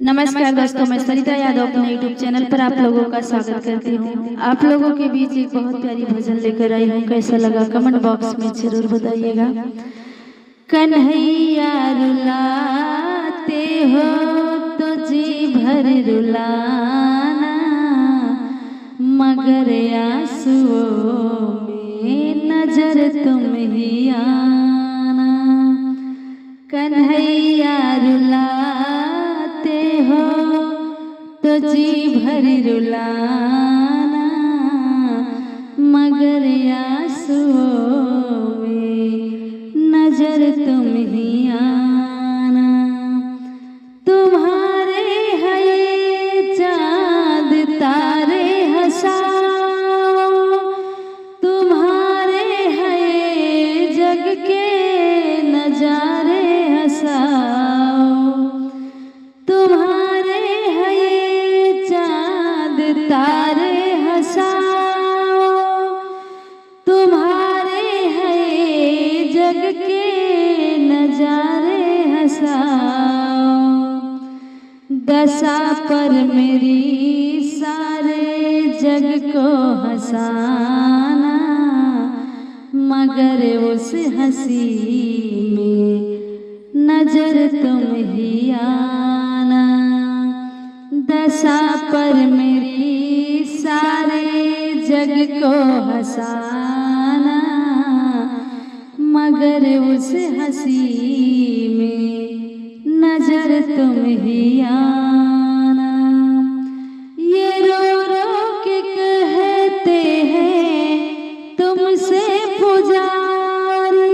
नमस्कार दोस्तों, मैं सरिता यादव अपने यूट्यूब चैनल पर आप लोगों का स्वागत करती हूँ। आप लोगों के बीच एक बहुत प्यारी भजन लेकर आई हूँ। कैसा लगा कमेंट बॉक्स में जरूर बताइएगा। कन्हैया रुलाते हो तो जी भर रुलाना, मगर आंसुओं में नजर तुम ही आना। कन्हैया रुलाते हो तो जी भर रुलाना, मगर आंसुओं में नजर तुम ही आना। तुम्हारे है चाँद तारे हंसाओ, तुम्हारे है जग के नजारे हंसाओ, तुम्हारे है चाँद तारे हंसाओ, तुम्हारे है जग के नजारे हंसाओ। दशा पर मेरी सारे जग को हंसाना, मगर उस हंसी में नजर तुम ही आना। दशा पर मेरी सारे जग को हंसाना, मगर उस हंसी में नजर तुम ही आना। ये रो रो के कहते हैं तुमसे पुजारी,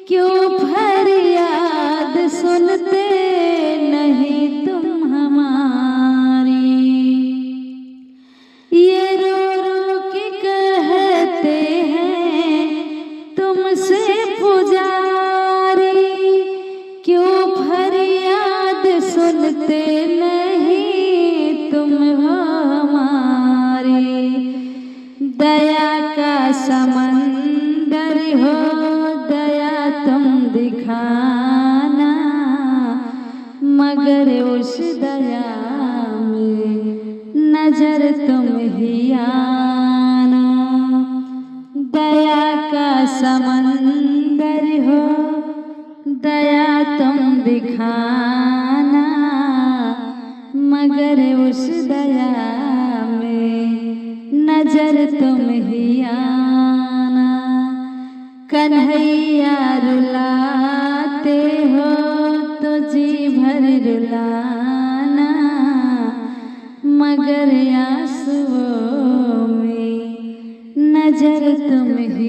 क्यों फरियाद सुनते नहीं तुम हमारी। ये रो रो के कहते हैं तुमसे पुजारी, क्यों फरियाद सुनते नहीं तुम हो हमारी। दया का समंदर हो दया तुम दिखाना, मगर उस दया में नजर तुम ही आना। दया का समंदर हो दया तुम दिखाना, मगर उस दया में नजर तुम ही आना। कन्हैया रुलाते हो तो जी भर रुलाना, मगर आंसुओं में नजर तुम ही